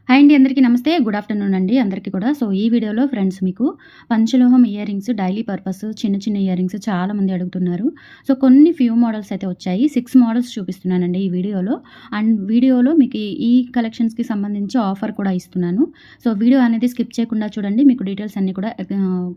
Hi అండి, అందరికీ నమస్తే. గుడ్ ఆఫ్టర్‌నూన్ అండి అందరికీ కూడా. సో, ఈ వీడియోలో ఫ్రెండ్స్ మీకు పంచలోహం ఇయర్ రింగ్స్ డైలీ పర్పస్ చిన్న చిన్న ఇయర్ రింగ్స్ చాలామంది అడుగుతున్నారు. సో, కొన్ని ఫ్యూ మోడల్స్ అయితే వచ్చాయి. 6 మోడల్స్ చూపిస్తున్నానండి ఈ వీడియోలో. అండ్ వీడియోలో మీకు ఈ కలెక్షన్స్‌కి సంబంధించి ఆఫర్ కూడా ఇస్తున్నాను. సో, వీడియో అనేది స్కిప్ చేయకుండా చూడండి. మీకు డీటెయిల్స్ అన్నీ కూడా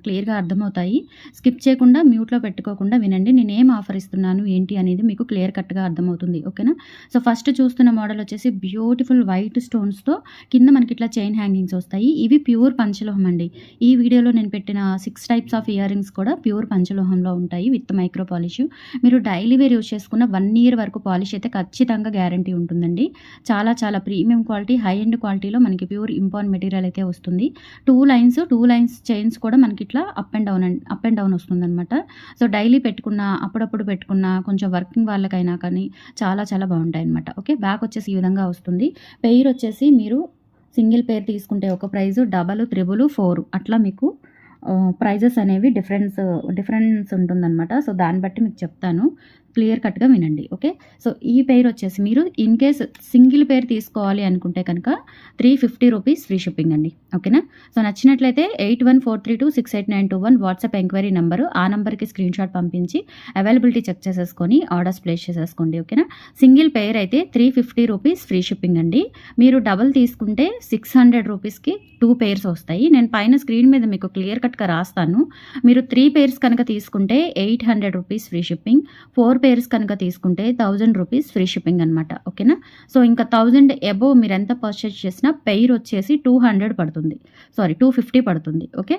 క్లియర్‌గా అర్థమవుతాయి. స్కిప్ చేయకుండా మ్యూట్‌లో పెట్టుకోకుండా వినండి. నేనేం ఆఫర్ ఇస్తున్నాను ఏంటి అనేది మీకు క్లియర్ కట్‌గా అర్థమవుతుంది. ఓకేనా? సో, ఫస్ట్ చూస్తున్న మోడల్ వచ్చేసి బ్యూటిఫుల్ వైట్ స్టోన్స్‌తో కింద మనకి ఇట్లా చైన్ హ్యాంగింగ్స్ వస్తాయి. ఇవి ప్యూర్ పంచలోహం అండి. ఈ వీడియోలో నేను పెట్టిన 6 టైప్స్ ఆఫ్ ఇయర్ రింగ్స్ కూడా ప్యూర్ పంచలోహంలో ఉంటాయి విత్ మైక్రో పాలిష్. మీరు డైలీ వేర్ యూజ్ చేసుకున్న 1 ఇయర్ వరకు పాలిష్ అయితే ఖచ్చితంగా గ్యారంటీ ఉంటుందండి. చాలా చాలా ప్రీమియం క్వాలిటీ, హై ఎండ్ క్వాలిటీలో మనకి ప్యూర్ ఇంపార్ట్ మెటీరియల్ అయితే వస్తుంది. 2 లైన్స్ చైన్స్ కూడా మనకి ఇట్లా అప్ అండ్ డౌన్ వస్తుందన్నమాట. సో, డైలీ పెట్టుకున్న, అప్పుడప్పుడు పెట్టుకున్న, కొంచెం వర్కింగ్ వాళ్ళకైనా కానీ చాలా చాలా బాగుంటాయి అనమాట. ఓకే, బ్యాక్ వచ్చేసి ఈ విధంగా వస్తుంది. పెయిర్ వచ్చేసి మీరు సింగిల్ పేర్ తీసుకుంటే ఒక ప్రైజు, డబల్, త్రిబుల్, 4 అట్లా మీకు ప్రైజెస్ అనేవి డిఫరెన్స్ ఉంటుందన్నమాట. సో, దాన్ని బట్టి మీకు చెప్తాను. క్లియర్ కట్గా వినండి. ఓకే, సో ఈ పేర్ వచ్చేసి మీరు ఇన్ కేస్ సింగిల్ పేర్ తీసుకోవాలి అనుకుంటే కనుక 350 రూపీస్ ఫ్రీ షిప్పింగ్ అండి. ఓకేనా? సో, నచ్చినట్లయితే 8143268921 వాట్సాప్ ఎంక్వైరీ నెంబరు, ఆ నెంబర్కి స్క్రీన్ షాట్ పంపించి అవైలబిలిటీ చెక్ చేసేసుకొని ఆర్డర్స్ ప్లేస్ చేసేసుకోండి. ఓకేనా? సింగిల్ పేర్ అయితే 350 రూపీస్ ఫ్రీ షిప్పింగ్ అండి. మీరు డబల్ తీసుకుంటే 600 రూపీస్కి 2 పేర్స్ వస్తాయి. నేను పైన స్క్రీన్ మీద మీకు క్లియర్ కట్గా రాస్తాను. మీరు 3 పేర్స్ కనుక తీసుకుంటే 800 రూపీస్ ఫ్రీ షిప్పింగ్, 4 పేర్స్ కనుక తీసుకుంటే 1000 రూపీస్ ఫ్రీ షిప్పింగ్ అనమాట. ఓకేనా? సో, ఇంకా 1000 అబోవ్ మీరు ఎంత పర్చేస్ చేసినా పెయిర్ వచ్చేసి 200 పడుతుంది. 250 పడుతుంది. ఓకే,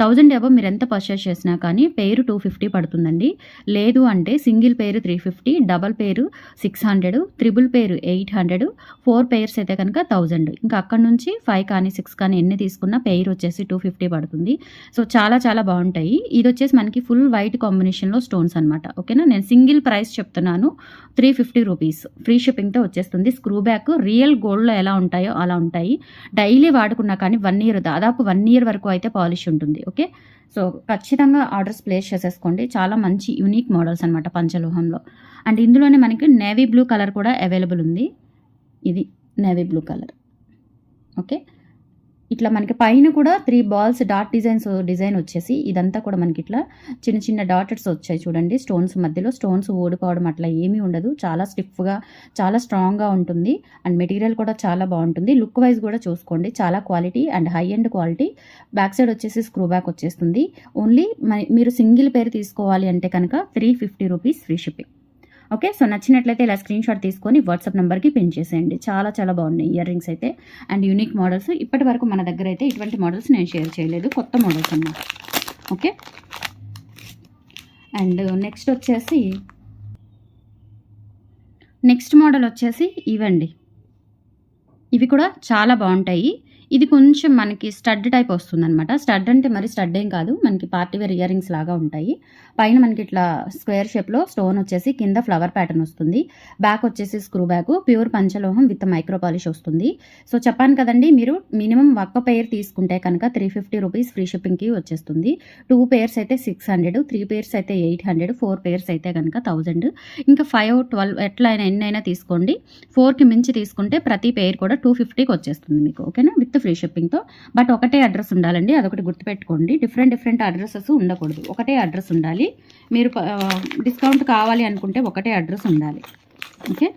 1000 అబోవ్ మీరు ఎంత పర్చేస్ చేసినా కానీ పేరు 250 పడుతుందండి. లేదు అంటే సింగిల్ పేరు 350, డబల్ పేరు 600, త్రిబుల్ పేరు 800, 4 పేర్స్ అయితే కనుక 1000. ఇంకా అక్కడ నుంచి 5 కానీ 6 కానీ ఎన్ని తీసుకున్నా పెయిర్ వచ్చేసి 250 పడుతుంది. సో, చాలా చాలా బాగుంటాయి. ఇది వచ్చేసి మనకి ఫుల్ వైట్ కాంబినేషన్లో స్టోన్స్ అనమాట. ఓకేనా? నేను సింగిల్ ప్రైస్ చెప్తున్నాను. 350 రూపీస్ ఫ్రీ షిప్పింగ్తో వచ్చేస్తుంది. స్క్రూ బ్యాక్ రియల్ గోల్డ్లో ఎలా ఉంటాయో అలా ఉంటాయి. డైలీ వాడుకున్నా కానీ 1 ఇయర్, దాదాపు 1 ఇయర్ వరకు అయితే పాలిష్ ఉంటుంది. ఓకే, సో ఖచ్చితంగా ఆర్డర్స్ ప్లేస్ చేసేసుకోండి. చాలా మంచి యూనిక్ మోడల్స్ అనమాట పంచలోహంలో. అండ్ ఇందులోనే మనకి నేవీ బ్లూ కలర్ కూడా అవైలబుల్ ఉంది. ఇది నేవీ బ్లూ కలర్. ఓకే, ఇట్లా మనకి పైన కూడా 3 బాల్స్ డిజైన్ వచ్చేసి ఇదంతా కూడా మనకి ఇట్లా చిన్న చిన్న డాటెడ్స్ వచ్చాయి చూడండి. స్టోన్స్ మధ్యలో స్టోన్స్ ఊడిపోవడం అట్లా ఏమీ ఉండదు. చాలా స్టిఫ్గా, చాలా స్ట్రాంగ్గా ఉంటుంది. అండ్ మెటీరియల్ కూడా చాలా బాగుంటుంది. లుక్ వైజ్ కూడా చూసుకోండి, చాలా quality and high end quality. Back side వచ్చేసి స్క్రూ బ్యాక్ వచ్చేస్తుంది. ఓన్లీ మీరు సింగిల్ పేర్ తీసుకోవాలి అంటే కనుక 350 rupees free shipping. Okay, so నచ్చినట్లయితే ఇలా స్క్రీన్ షాట్ తీసుకొని వాట్సాప్ నెంబర్కి పిన్ చేసేయండి. చాలా చాలా బాగున్నాయి ఇయర్ రింగ్స్ అయితే అండ్ యూనిక్ మోడల్స్. ఇప్పటి వరకు మన దగ్గర అయితే ఇటువంటి మోడల్స్ నేను షేర్ చేయలేదు, కొత్త మోడల్స్ అన్నమాట. ఓకే, అండ్ నెక్స్ట్ మోడల్ వచ్చేసి ఇవండి. ఇవి కూడా చాలా బాగుంటాయి. ఇది కొంచెం మనకి స్టడ్ టైప్ వస్తుందన్నమాట. స్టడ్ అంటే మరి స్టడ్ ఏం కాదు, మనకి పార్టీ వేర్ ఇయర్ రింగ్స్ లాగా ఉంటాయి. పైన మనకి ఇట్లా స్క్వేర్ షేప్లో స్టోన్ వచ్చేసి కింద ఫ్లవర్ ప్యాటర్న్ వస్తుంది. బ్యాక్ వచ్చేసి స్క్రూ బ్యాక్, ప్యూర్ పంచలోహం విత్ మైక్రో పాలిష్ వస్తుంది. సో, చెప్పాను కదండి, మీరు మినిమం ఒక్క పేర్ తీసుకుంటే కనుక 350 రూపీస్ ఫ్రీ షిప్పింగ్కి వచ్చేస్తుంది. 2 పేర్స్ అయితే 600, 3 పేర్స్ అయితే 800, 4 పేర్స్ అయితే కనుక 1000. ఇంకా 5, 12 ఎట్లా ఎన్నైనా తీసుకోండి. 4కి మించి తీసుకుంటే ప్రతి పేర్ కూడా 250కి వచ్చేస్తుంది మీకు. ఓకేనా? విత్ ఫ్రీ షిప్పింగ్తో. బట్ ఒకటే అడ్రస్ ఉండాలండి, అదొకటి గుర్తుపెట్టుకోండి. డిఫరెంట్ అడ్రసెస్ ఉండకూడదు, ఒకటే అడ్రస్ ఉండాలి. మీరు డిస్కౌంట్ కావాలి అనుకుంటే ఒకటే అడ్రస్ ఉండాలి. ఓకే,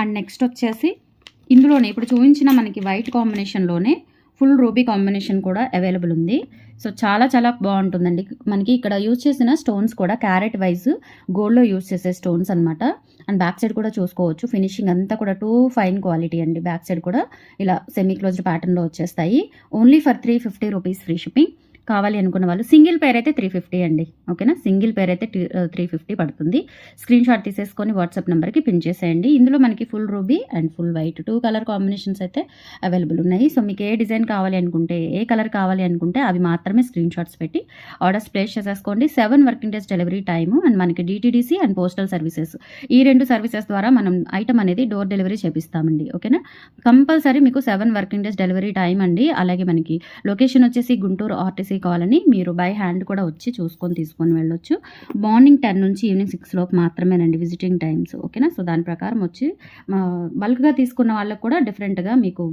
అండ్ నెక్స్ట్ వచ్చేసి ఇందులోనే ఇప్పుడు చూపించిన మనకి వైట్ కాంబినేషన్లోనే ఫుల్ రూబీ కాంబినేషన్ కూడా అవైలబుల్ ఉంది. సో, చాలా చాలా బాగుంటుందండి. మనకి ఇక్కడ యూజ్ చేసిన స్టోన్స్ కూడా క్యారెట్ వైజ్ గోల్డ్లో యూజ్ చేసే స్టోన్స్ అనమాట. అండ్ బ్యాక్ సైడ్ కూడా చూసుకోవచ్చు. ఫినిషింగ్ అంతా కూడా ఫైన్ క్వాలిటీ అండి. బ్యాక్ సైడ్ కూడా ఇలా సెమీ క్లోజ్డ్ ప్యాటర్న్లో వచ్చేస్తాయి. Only for 350 rupees free shipping. కావాలి అనుకున్న వాళ్ళు సింగిల్ పేర్ అయితే 350 అండి. ఓకేనా? సింగిల్ పేర్ అయితే 350 పడుతుంది. స్క్రీన్ షాట్ తీసేసుకొని వాట్సాప్ నెంబర్కి పిన్ చేసేయండి. ఇందులో మనకి full ruby and full white 2 colour combinations అయితే అవైలబుల్ ఉన్నాయి. సో, మీకు ఏ డిజైన్ కావాలి అనుకుంటే, ఏ కలర్ కావాలి అనుకుంటే అవి మాత్రమే స్క్రీన్ షాట్స్ పెట్టి ఆర్డర్స్ ప్లేస్ చేసేసుకోండి. 7 working days delivery time and మనకి DTDC అండ్ పోస్టల్ సర్వీసెస్, ఈ 2 సర్వీసెస్ ద్వారా మనం ఐటమ్ అనేది డోర్ డెలివరీ చేపిస్తామండి. ఓకేనా? కంపల్సరీ మీకు 7 వర్కింగ్ డేస్ డెలివరీ టైం అండి. అలాగే మనకి లొకేషన్ వచ్చేసి గుంటూరు RTC ఈజీ కావాలని మీరు బై హ్యాండ్ కూడా వచ్చి చూసుకొని తీసుకొని వెళ్ళొచ్చు. మార్నింగ్ 10 నుంచి ఈవినింగ్ 6 లోపు మాత్రమేనండి విజిటింగ్ టైమ్స్. ఓకేనా. సో దాని ప్రకారం వచ్చి బల్క్గా తీసుకున్న వాళ్ళకు కూడా డిఫరెంట్గా మీకు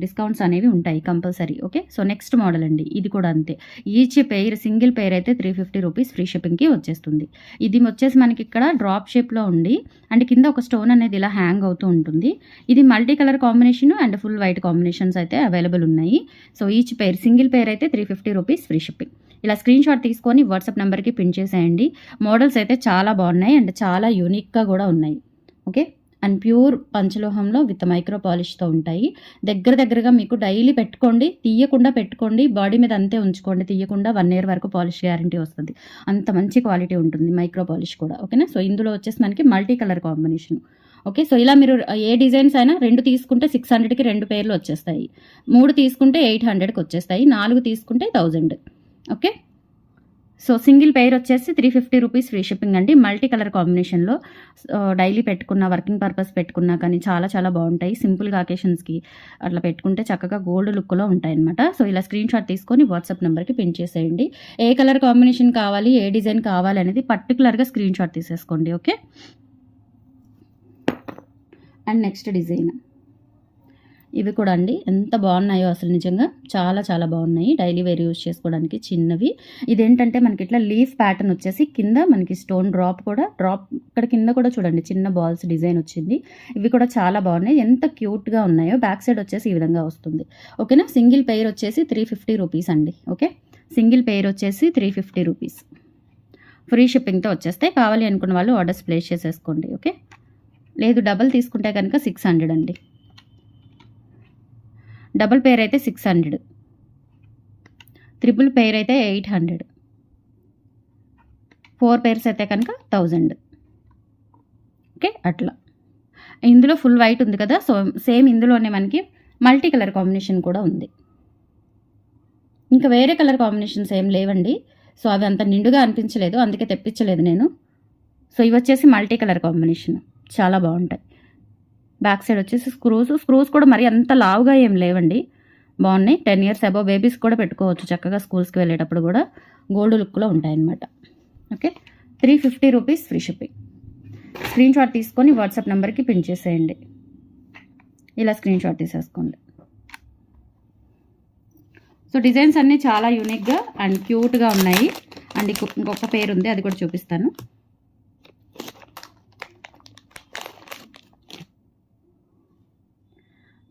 డిస్కౌంట్స్ అనేవి ఉంటాయి compulsory. Okay. So next model అండి. ఇది కూడా అంతే. ఈచ్ పెయిర్ సింగిల్ పెయిర్ అయితే 350 రూపీస్ ఫ్రీ షిప్పింగ్కి వచ్చేస్తుంది. ఇది వచ్చేసి మనకి ఇక్కడ డ్రాప్ షేప్లో ఉండి అండ్ కింద ఒక స్టోన్ అనేది ఇలా హ్యాంగ్ అవుతూ ఉంటుంది. ఇది multi colour combination and full white combinations అయితే అవైలబుల్ ఉన్నాయి. So each pair single pair అయితే 350 రూపీస్ ఫ్రీ షిప్పింగ్. ఇలా స్క్రీన్ షాట్ తీసుకొని వాట్సాప్ నెంబర్కి పిన్ చేసేయండి. మోడల్స్ అయితే చాలా బాగున్నాయి అండ్ చాలా యూనిక్గా కూడా ఉన్నాయి. ఓకే. అండ్ ప్యూర్ పంచలోహంలో విత్ మైక్రో పాలిష్తో ఉంటాయి. దగ్గరగా మీకు డైలీ పెట్టుకోండి, తీయకుండా పెట్టుకోండి, బాడీ మీద అంతే ఉంచుకోండి, తీయకుండా 1 year వరకు పాలిష్ గ్యారంటీ వస్తుంది. అంత మంచి క్వాలిటీ ఉంటుంది మైక్రో పాలిష్ కూడా. ఓకేనా. సో ఇందులో వచ్చేసి మనకి multi colour combination. Okay. So ఇలా మీరు ఏ డిజైన్స్ అయినా 2 తీసుకుంటే 600కి 2 పేర్లు వచ్చేస్తాయి, 3 తీసుకుంటే 800కి వచ్చేస్తాయి, 4 తీసుకుంటే 1000. ఓకే. సో సింగిల్ పెయిర్ వచ్చేసి 350 రూపీస్ ఫ్రీ షిప్పింగ్ అండి. మల్టీ కలర్ కాంబినేషన్లో డైలీ పెట్టుకున్న, వర్కింగ్ పర్పస్ పెట్టుకున్నా కానీ చాలా బాగుంటాయి. సింపుల్గా అకేషన్స్కి అట్లా పెట్టుకుంటే చక్కగా గోల్డ్ లుక్లో ఉంటాయి అనమాట. సో ఇలా స్క్రీన్ షాట్ తీసుకొని వాట్సాప్ నెంబర్కి పిన్ చేసేయండి. ఏ కలర్ కాంబినేషన్ కావాలి, ఏ డిజైన్ కావాలి అనేది పర్టికులర్గా స్క్రీన్ షాట్ తీసేసుకోండి. ఓకే. అండ్ నెక్స్ట్ డిజైన్ ఇవి కూడా అండి ఎంత బాగున్నాయో అసలు నిజంగా చాలా బాగున్నాయి. డైలీ వేర్ యూజ్ చేసుకోవడానికి చిన్నవి. ఇదేంటంటే మనకి ఇట్లా లీఫ్ ప్యాటర్న్ వచ్చేసి కింద మనకి స్టోన్ డ్రాప్ ఇక్కడ కింద కూడా చూడండి చిన్న బాల్స్ డిజైన్ వచ్చింది. ఇవి కూడా చాలా బాగున్నాయి. ఎంత క్యూట్గా ఉన్నాయో. బ్యాక్ సైడ్ వచ్చేసి ఈ విధంగా వస్తుంది. ఓకేనా. సింగిల్ పెయిర్ వచ్చేసి 350 రూపీస్ అండి. ఓకే. సింగిల్ పెయిర్ వచ్చేసి 350 రూపీస్ ఫ్రీ షిప్పింగ్తో వచ్చేస్తాయి. కావాలి అనుకున్న వాళ్ళు ఆర్డర్స్ ప్లేస్ చేసేసుకోండి. ఓకే. లేదు డబల్ తీసుకుంటే కనుక 600 అండి. డబుల్ పెయిర్ అయితే 600, ట్రిపుల్ పెయిర్ అయితే 800, 4 పెయిర్స్ అయితే కనుక 1000. ఓకే. అట్లా ఇందులో ఫుల్ వైట్ ఉంది కదా. సో సేమ్ ఇందులోనే మనకి మల్టీ కలర్ కాంబినేషన్ కూడా ఉంది. ఇంకా వేరే కలర్ కాంబినేషన్స్ ఏం లేవండి. సో అవి అంత నిండుగా అనిపించలేదు, అందుకే తెప్పించలేదు నేను. సో ఇవి వచ్చేసి మల్టీ కలర్ కాంబినేషన్ చాలా బాగుంటాయి. బ్యాక్ సైడ్ వచ్చేసి స్క్రూస్ కూడా మరి అంత లావుగా ఏం లేవండి, బాగున్నాయి. 10 years అబోవ్ బేబీస్ కూడా పెట్టుకోవచ్చు చక్కగా. స్కూల్స్కి వెళ్ళేటప్పుడు కూడా గోల్డ్ లుక్లో ఉంటాయన్నమాట. Okay. 350 rupees free shipping. Screen shot తీసుకొని వాట్సాప్ నెంబర్కి పిన్ చేసేయండి. ఇలా స్క్రీన్ షాట్ తీసేసుకోండి. సో డిజైన్స్ అన్నీ చాలా యూనిక్గా అండ్ క్యూట్గా ఉన్నాయి. అండ్ ఇంకొక పేరు ఉంది, అది కూడా చూపిస్తాను.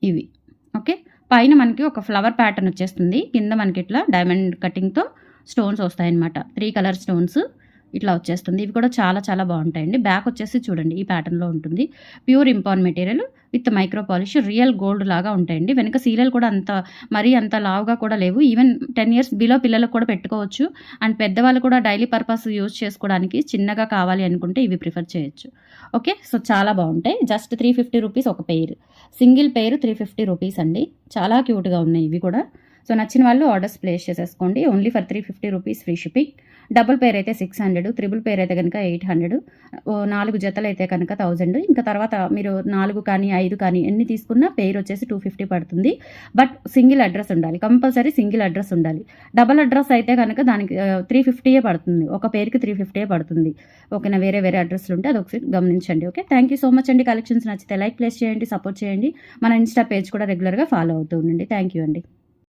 ఇవి. ఓకే. పైన మనకి ఒక ఫ్లవర్ ప్యాటర్న్ వచ్చేస్తుంది, కింద మనకి ఇట్లా డైమండ్ కటింగ్తో స్టోన్స్ వస్తాయన్నమాట. 3 కలర్ స్టోన్స్ ఇట్లా వచ్చేస్తుంది. ఇవి కూడా చాలా బాగుంటాయండి. బ్యాక్ వచ్చేసి చూడండి ఈ ప్యాటర్న్లో ఉంటుంది. ప్యూర్ ఇంపార్న్ material with micro polish, real gold లాగా ఉంటాయండి. వెనక సీరియల్ కూడా మరీ అంత లావుగా కూడా లేవు. ఈవెన్ 10 years బిలో పిల్లలకు కూడా పెట్టుకోవచ్చు. అండ్ పెద్దవాళ్ళు కూడా డైలీ పర్పస్ యూజ్ చేసుకోవడానికి చిన్నగా కావాలి అనుకుంటే ఇవి ప్రిఫర్ చేయొచ్చు. ఓకే. సో చాలా బాగుంటాయి. జస్ట్ 350 రూపీస్ ఒక పెయిర్. సింగిల్ పెయిర్ 350 రూపీస్ అండి. చాలా క్యూట్గా ఉన్నాయి ఇవి కూడా. సో నచ్చిన వాళ్ళు ఆర్డర్స్ ప్లేస్ చేసేసుకోండి. Only for 350 rupees free shipping. Double pair అయితే 600, ట్రిపుల్ పేర్ అయితే కనుక 800, 4 జతలు అయితే కనుక 1000. ఇంకా తర్వాత మీరు 4 కానీ 5 కానీ ఎన్ని తీసుకున్నా పేర్ వచ్చేసి 250 పడుతుంది. బట్ సింగిల్ అడ్రస్ ఉండాలి, కంపల్సరీ సింగిల్ అడ్రస్ ఉండాలి. డబల్ అడ్రస్ అయితే కనుక దానికి 350 పడుతుంది, ఒక పేరుకి 350 పడుతుంది. ఓకేనా. వేరే అడ్రస్లు ఉంటే అది ఒకసారి గమనించండి. Okay. Thank you so much అండి. కలెక్షన్స్ నచ్చితే లైక్ ప్లేస్ చేయండి, సపోర్ట్ చేయండి. మన ఇన్స్టా పేజ్ కూడా రెగ్యులర్గా ఫాలో అవుతూ ఉండండి. థ్యాంక్ యూ అండి.